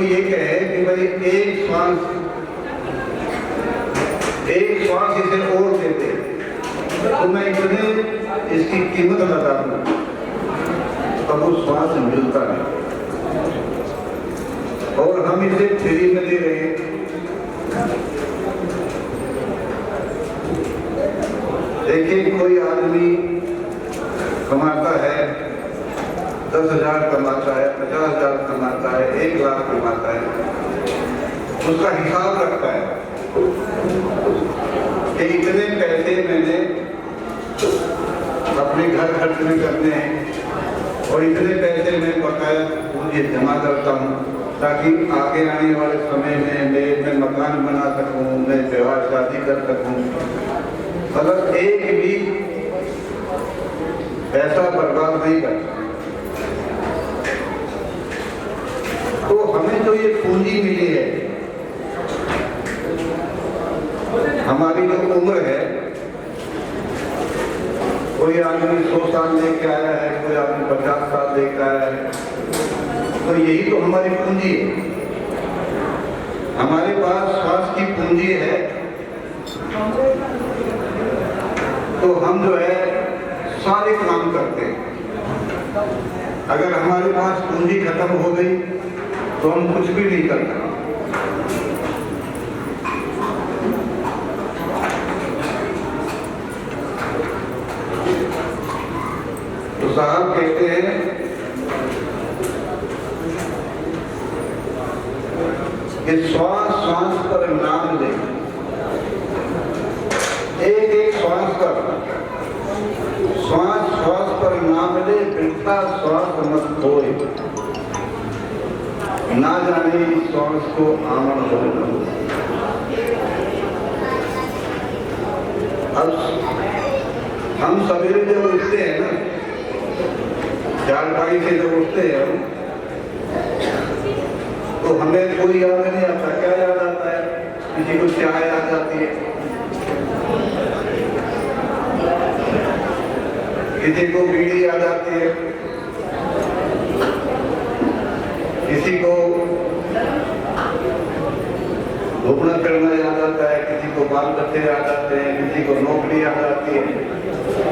कोई ये कहे कि भाई एक श्वास इसे और देते तो मैं इतने इसकी कीमत लगा दूं, तब वो श्वास मिलता नहीं और हम इसे फ्री में दे रहे हैं। देखिए, कोई आदमी कमाता है 10,000 कमाता है, 50,000 कमाता है, 1 लाख कमाता है, उसका हिसाब रखता है कि इतने पैसे मैंने अपने घर खर्च में करने हैं और इतने पैसे मैं बकाया मुझे जमा करता हूँ ताकि आगे आने वाले समय में मैं मकान बना सकूँ, मैं विवाह शादी कर सकूँ। अगर एक भी पैसा बर्बाद नहीं करता तो हमें जो ये पूंजी मिली है, हमारी जो उम्र है, कोई आदमी 100 साल लेके आया है, कोई आदमी 50 साल लेके आया है, तो यही तो हमारी पूंजी है। हमारे पास श्वास की पूंजी है तो हम जो है सारे काम करते हैं। अगर हमारे पास पूंजी खत्म हो गई तो हम कुछ भी नहीं करते। तो साहब कहते हैं कि श्वास श्वास पर नाम ले, एक एक श्वास पर, श्वास श्वास पर नाम ले, बिरता श्वास मत खोए, ना जाने इस श्वास को आमन हो। अब हम सवेरे जब उठते हैं ना, चारपाई से जब उठते हैं तो हमें कोई याद नहीं आता। क्या याद आता है? किसी को चाय याद आती है, किसी को बीड़ी याद आती है, किसी को घूमना फिरना याद आता है, किसी को बाल बच्चे याद आते हैं, किसी को नौकरी याद आती है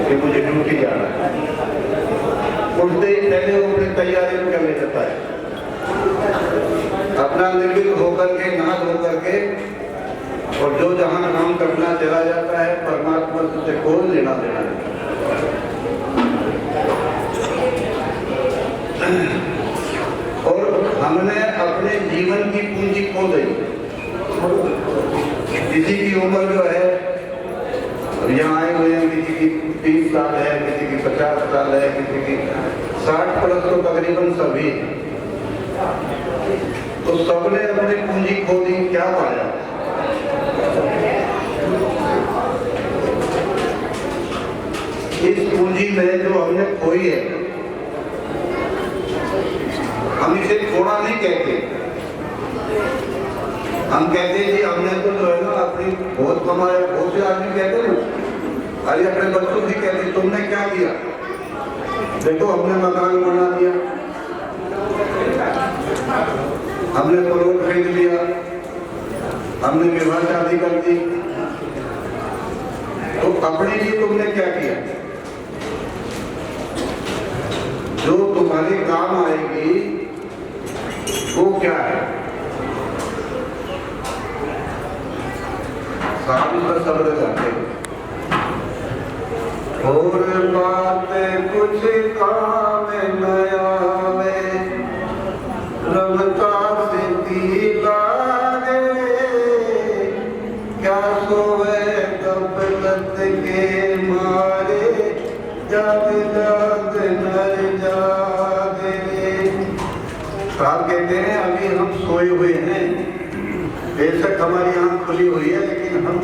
कि मुझे ड्यूटी जाना है। उठते ही पहले वो अपनी तैयारी कर ले जाता है, अपना निर्विघ्न होकर के, नहा धो करके, और जो जहां काम करना चला जाता है। परमात्मा से कोई लेना देना नहीं। और हमने अपने जीवन की पूंजी खो दी। किसी की उम्र जो है, यहाँ आए हुए हैं, किसी की 30 साल है, किसी की 50 साल है, किसी की 60 प्लस, तो तकरीबन सभी। तो सबने अपनी पूंजी खो दी। क्या पाया? इस पूंजी में जो हमने खोई है, हम इसे थोड़ा नहीं कहते। हम कहते हैं जी हमने तो जो है ना अपनी बहुत कमाया। बहुत से आदमी कहते हैं, अरे अपने बच्चों से कहते तुमने क्या किया? देखो हमने मकान बना दिया, हमने प्लॉट खरीद लिया, हमने विवाह शादी कर दी। तो अपने लिए तुमने क्या किया? जो तुम्हारे काम आएगी वो क्या है? सारी पर शब्द जाते और बात कुछ काम नया में रमता से लागे, क्या सोए गफलत के मारे, जाग जाग नर जागे। साहब कहते हैं अभी हम सोए हुए हैं, बेशक हमारी आंख खुली हुई है, लेकिन हम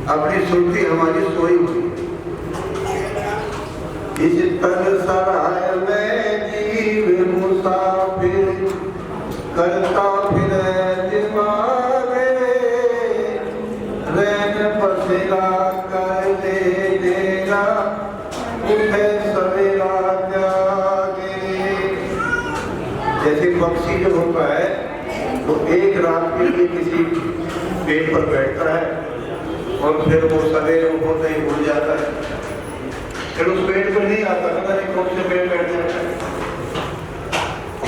अपनी सुर्ती हमारी सोई हुई। इस तन सराय में जीव मुसाफिर करता फिर दिमागे, रैन बसेरा कर ले डेरा, उठे सवेरा जागे। जैसे पक्षी जो होता है वो एक रात के लिए किसी पेड़ पर बैठता है और फिर वो सवेरे होते ही उड़ जाता है, फिर उस पेड़ पर नहीं आता, पता नहीं कौन से पेड़ बैठ जाता है।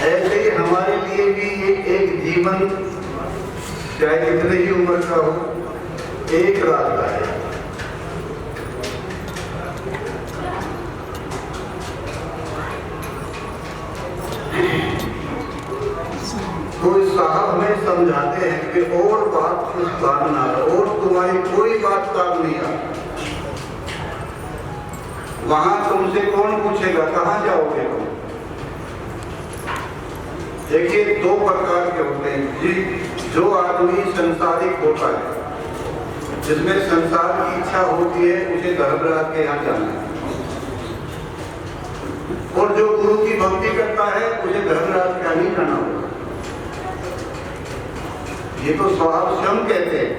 ऐसे ही हमारे लिए भी ये एक जीवन चाहे कितने ही उम्र का हो, एक रात का है। तो इस साहब हमें समझाते हैं कि और बात कुछ काम ना हो, और तुम्हारी कोई बात काम नहीं आ, वहां तुमसे कौन पूछेगा कहां जाओगे तुम। देखिए दो प्रकार के होते हैं। जो आदमी संसारिक होता है, जिसमें संसार की इच्छा होती है, उसे धर्मराज के यहाँ जाना है, और जो गुरु की भक्ति करता है उसे धर्मराज के यहाँ नहीं जाना होगा। ये तो स्वाभाव स्वयं कहते हैं,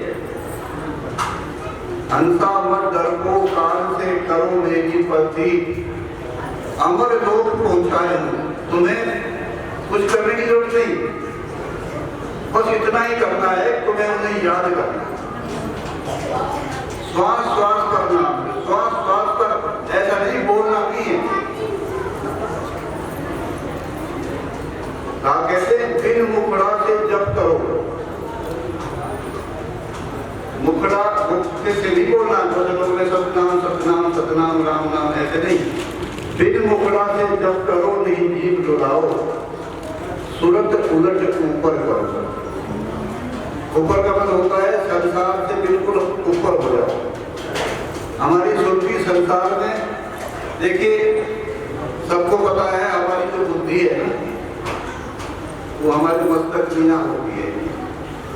हंसा मत डर को कान से करो मेरी पति, अमर लोक पहुंचाए हूं। तुम्हें कुछ करने की जरूरत नहीं, बस इतना ही करना है, तुम्हें उन्हें याद करना, श्वास श्वास करना, श्वास श्वास पर ऐसा नहीं बोलना भी है। कहते हैं बिन मुखड़ा से जप करो, मुखड़ा मुख से नहीं बोलना, तो लोग में सतनाम सतनाम सतनाम राम नाम ऐसे नहीं, बिन मुखड़ा से जप करो नहीं जीव डुलाओ, सूरत उलट ऊपर करो। ऊपर का मतलब होता है संसार से बिल्कुल ऊपर हो जाओ। हमारी सुरती संसार में देखिए सबको पता है, हमारी जो बुद्धि है ना वो हमारे मस्तक में होती है,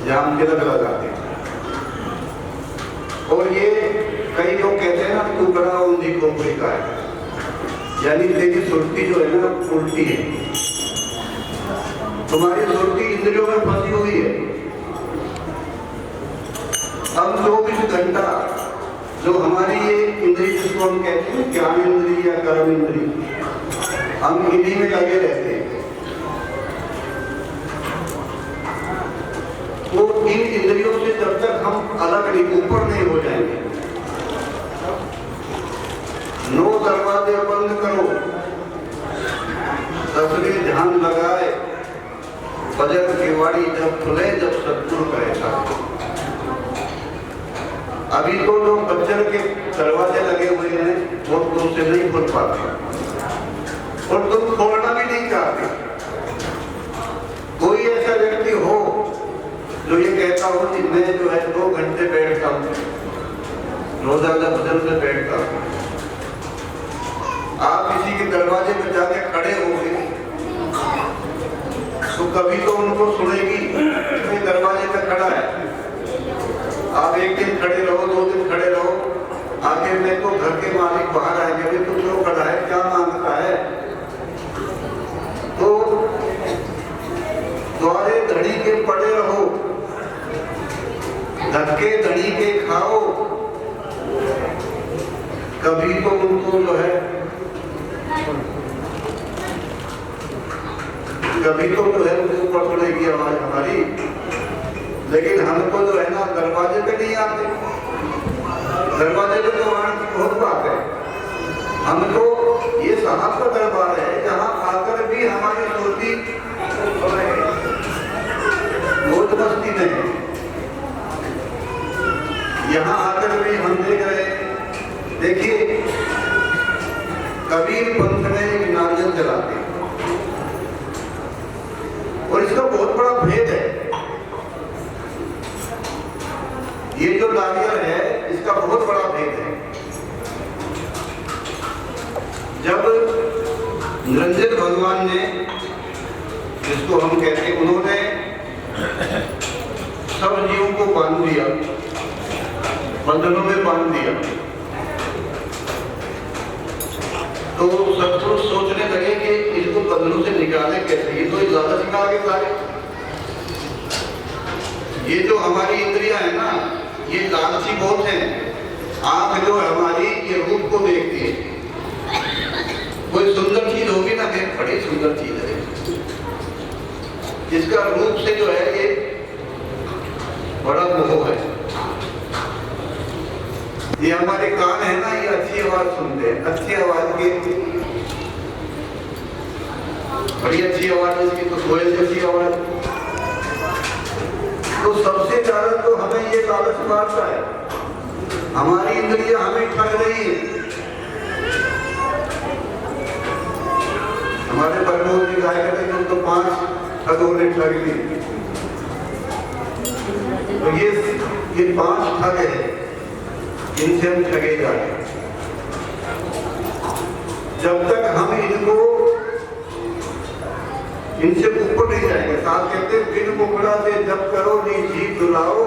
जहाँ हम तिलक लगाते हैं। और ये कई लोग कहते हैं ना टुकड़ा ऊंधी खोपड़ी का है, यानी तेरी सुरती जो है ना उल्टी है, तुम्हारी सुरती इंद्रियों में फंसी हुई है। अब 24 घंटा जो हमारी ये इंद्रिय जिसको हम कहते हैं ज्ञान इंद्रिय या कर्म इंद्रिय, हम इन्हीं में लगे रहते हैं। तो इन इंद्रियों से जब तक हम अलग नहीं, ऊपर नहीं हो जाएंगे, नो दरवाजे बंद करो, तस्वीर ध्यान लगाए, बजर की वाड़ी जब खुले जब सत्सुर करेगा। अभी तो लोग बजर के दरवाजे लगे हुए हैं, वो तुमसे नहीं खुल पाते और तुम खोलना भी नहीं चाहते। कोई ऐसा व्यक्ति हो जो ये कहता हो कि मैं जो है 2 घंटे बैठता हूँ, रोजाना भजन में बैठता हूँ, आप किसी के दरवाजे पे जाके खड़े होंगे तो कभी तो उनको सुनेगी कि दरवाजे पे खड़ा है। आप एक दिन खड़े रहो, 2 दिन खड़े रहो, आखिर में तो घर के मालिक बाहर आएंगे, अभी तो क्यों खड़ा है, क्या मांगता है। तो द्वारे धड़ी के पड़े रहो, धक्के धड़ी के खाओ, कभी तो उनको जो है ऊपर पड़ेगी आवाज हमारी, लेकिन हमको जो है ना दरवाजे पे नहीं आते। दरवाजे पे तो आने की बहुत बात है, हमको ये साहब का दरबार है जहाँ आकर भी हमारी सुरती मौज मस्ती में है। यहाँ आकर भी हम देख रहे, देखिए कबीर पंथ में एक नारियल जलाते हैं और इसका बहुत बड़ा भेद है। ये जो नारियल है इसका बहुत बड़ा भेद है। जब निरंजन भगवान ने, जिसको हम कहते हैं, उन्होंने सब जीवों को बांध दिया, बंधनों में बांध दिया, तो सत्पुरुष सोचने लगे कि इसको बंधनों से निकाले कैसे। ये तो ज्यादा सिखा के सारे, ये जो हमारी इंद्रियां है ना, ये लालची बहुत है। आंख जो है हमारी, ये रूप को देखती है, कोई सुंदर चीज होगी ना, देख बड़ी सुंदर चीज है, इसका रूप से जो है ये बड़ा मोह है। ये हमारे कान है ना, ये अच्छी आवाज सुनते हैं, अच्छी आवाज की बड़ी अच्छी आवाज इसकी, तो कोयल जैसी आवाज। तो सबसे ज्यादा तो हमें ये लालच मारता है, हमारी इंद्रियां हमें ठग रही है। हमारे बरनौर जी गाय करते तुम तो 5 ठगों ने ठग ली। तो ये 5 ठग है, इनसे हम ठगे जाते। जब तक हम इनसे ऊपर नहीं जाएंगे। साथ कहते बिन मुखड़ा से जब करो नी जीव दुलाओ,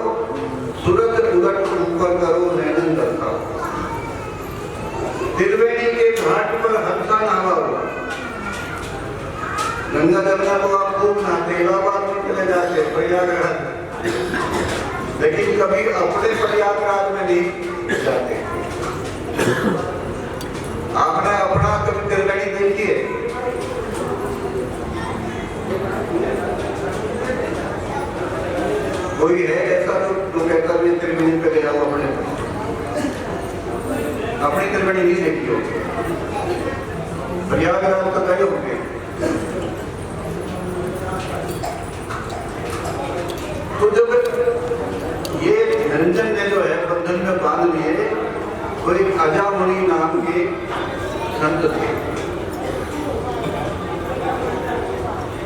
सूरज उलट ऊपर करो नैनन दर्शाओ। त्रिवेणी के घाट पर हंसा नहाओ, गंगा जमुना को आप खूब नहाते, इलाहाबाद में चले जाते, प्रयागराज, लेकिन कभी अपने प्रयागराज में नहीं जाते। आपने अपना कभी त्रिवेणी देखिए? कोई है ऐसा जो कहता है त्रिवेणी पे गया हुआ? अपनी त्रिवेणी नहीं देखी हो, प्रयागराज तो गए होंगे। तो जब ये निरंजन ने जो है बंधन में बांध लिए, कोई अजामुनि नाम के संत थे।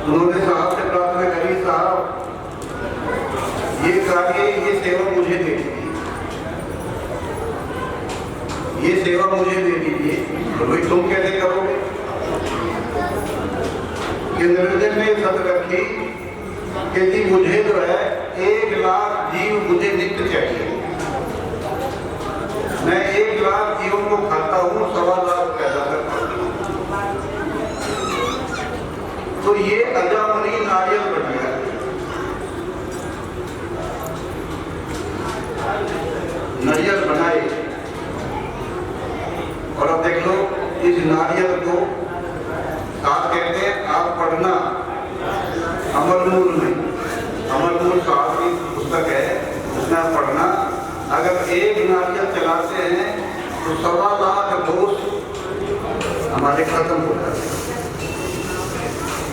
उन्होंने साहब से प्रार्थना करी, साहब ये कार्य, ये सेवा मुझे दे दीजिए, ये सेवा मुझे दे दीजिए। तो भाई तुम कैसे करोगे? कि निरंजन ने शब्द रखी कि जी मुझे जो है 1 लाख जीव मुझे नित्य चाहिए। मैं 1 लाख जीवों को खाता हूँ, 1.25 लाख पैदा करता हूँ। तो ये अजामुनि नारियल बन गया। नारियल बनाए और अब देख लो इस नारियल को आप कहते हैं, आप पढ़ना अमरमूल में, अमरमूल साहब की पुस्तक है, उसमें आप पढ़ना। अगर 1 नारियल चलाते हैं तो 1.25 लाख दोष हमारे खत्म हो जाते हैं।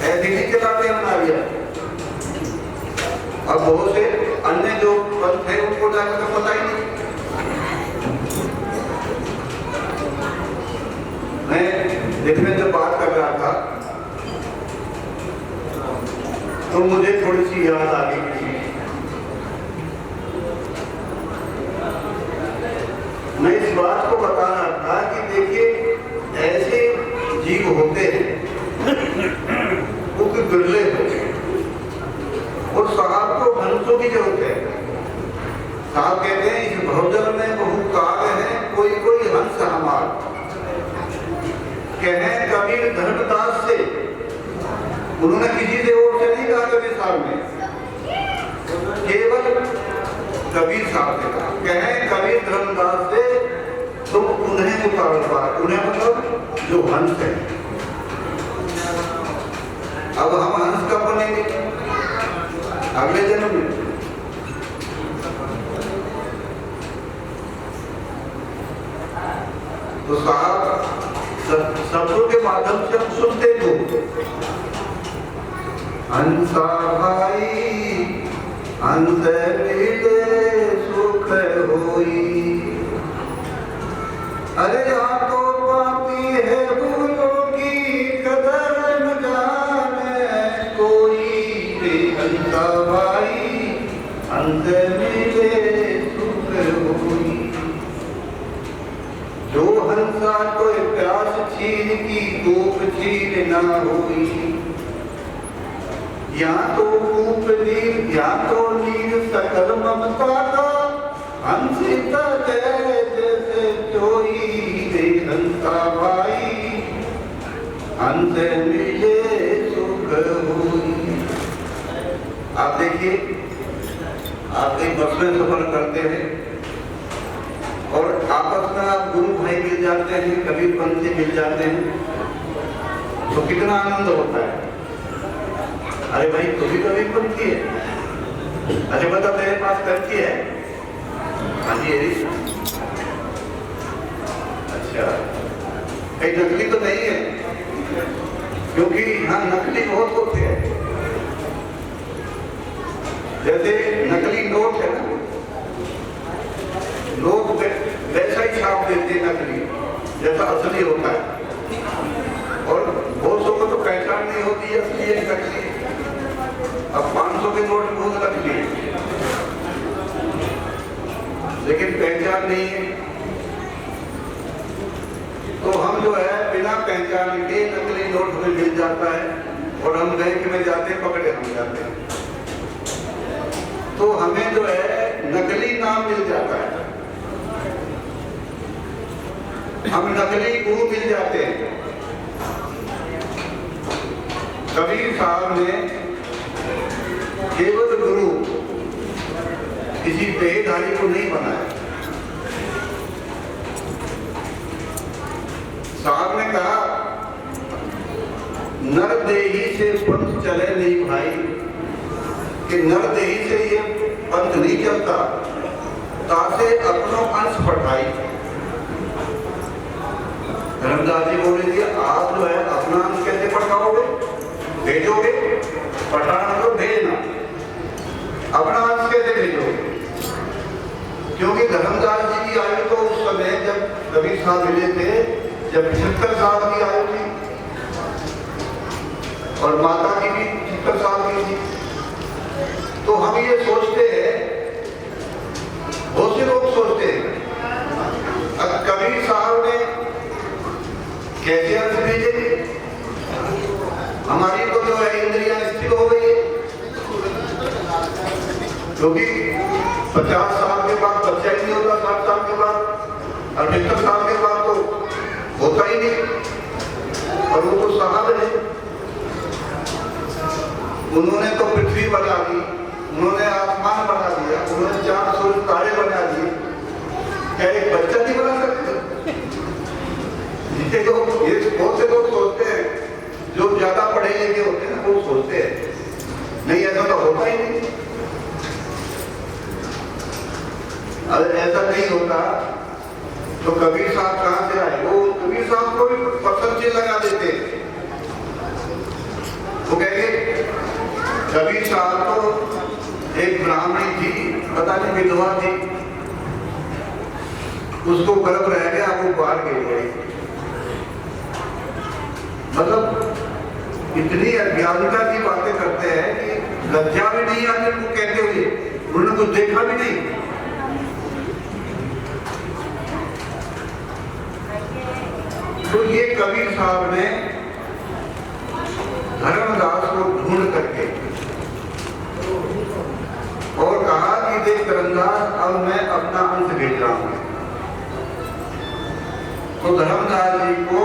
ऐसे नहीं चलाते हम नारियल। अब बहुत से अन्य जो पंथ है उनको जाकर तो पता ही नहीं। मैं देखने जब बात कर रहा था तो मुझे थोड़ी सी याद आ गई। मैं इस बात को बता रहा था कि देखिए ऐसे जीव होते हैं वो कि बिरले होते हैं, और साहब को हंसों की जरूरत है। साहब कहते हैं इस भवजल में बहु काल है, कोई कोई हंस हमार। कहें कबीर धर्मदास से, उन्होंने किसी से और से नहीं कहा कबीर साहब ने, केवल कबीर साहब ने कहा। कहें कबीर धर्मदास से तुम उन्हें उतार पार, उन्हें मतलब जो हंस है। अब हम हंस कब बनेंगे? अगले जन्म में। तो साहब शब्दों के माध्यम से हम सुनते तो हंसा भाई हंस मिले सुख होई, अरे यहाँ तो पाती है फूलों की कदर न जाने कोई। हंसा भाई हंस मिले सुख होई, जो हंसा तो प्यास छीन की धूप छीन ना होई। या तो कूप नीर, या तो नीर सकल ममता का, हंसिता जैसे चोई। हंसा भाई हंस मिले सुख होई। आप देखिए, आप एक बस में सफर करते हैं और आपस में आप गुरु भाई मिल जाते हैं, कबीर पंथी मिल जाते हैं, तो कितना आनंद होता है। अरे भाई तू भी कभी पढ़ती है? अच्छा बता तेरे पास करती है? हाँ जी यही। अच्छा कहीं नकली तो नहीं है? क्योंकि हाँ नकली बहुत होते हैं। जैसे नकली नोट है ना, लोग वैसा ही छाप देते हैं नकली जैसा असली होता है। और बहुत सौ को तो पहचान नहीं होती है असली है नकली। अब 500 के नोट बहुत नकली है लेकिन पहचान नहीं है। तो हम जो है बिना पहचान के नकली नोट हमें मिल जाता है और हम बैंक में जाते हैं पकड़े हम जाते हैं। तो हमें जो है नकली नाम मिल जाता है, हम नकली गुरु मिल जाते हैं। कबीर साहब ने केवल गुरु किसी देहधारी को नहीं बनाया। साहब ने कहा नरदेही से पंथ चले नहीं भाई, कि नरदेही से ये पंथ नहीं चलता, तासे अपनों अंश पढ़ाई। धर्मदास जी बोले जी आप जो है अपना अंश कैसे पढ़ाओगे, भेजोगे? पढ़ाना तो भेजना, अपना अंश कैसे भेजोगे? क्योंकि धर्मदास जी की आयु तो उस समय जब कबीर साहब मिले थे जब 75 साल की आयु थी और माता की भी 75 साल की थी। तो हम ये सोचते हैं, बहुत से लोग सोचते हैं कबीर साहब ने कैसे अंश भेजेंगे, हमारी तो जो है इंद्रियां स्थिर हो गई है। क्योंकि 50 साल के बाद बच्चा ही नहीं होता, 60 साल के बाद, और 75 साल के बाद तो होता ही नहीं। और वो तो साहब है, उन्होंने तो पृथ्वी बना दी, उन्होंने आसमान बना दिया, उन्होंने चांद सूरज तारे बना दिए। क्या एक बच्चा नहीं बना सकते? जिसे लोग ये बहुत से लोग सोचते हैं, जो ज्यादा पढ़े लिखे होते हैं वो सोचते हैं नहीं ऐसा तो होता ही नहीं। अगर ऐसा नहीं होता तो कबीर साहब कहां से आए? वो कबीर साहब को भी पत्थर से लगा देते। वो कहेंगे कबीर साहब तो एक ब्राह्मणी थी, पता नहीं विधवा थी, उसको गर्भ रह गया, वो बाहर गिर गई। मतलब इतनी अज्ञानता की बातें करते हैं कि लज्जा भी नहीं आती उनको कहते हुए, उन्होंने कुछ देखा भी नहीं। तो ये कबीर साहब ने धर्मदास को ढूंढ करके और कहा कि देख धर्मदास अब मैं अपना अंश भेज रहा हूं। तो धर्मदास जी को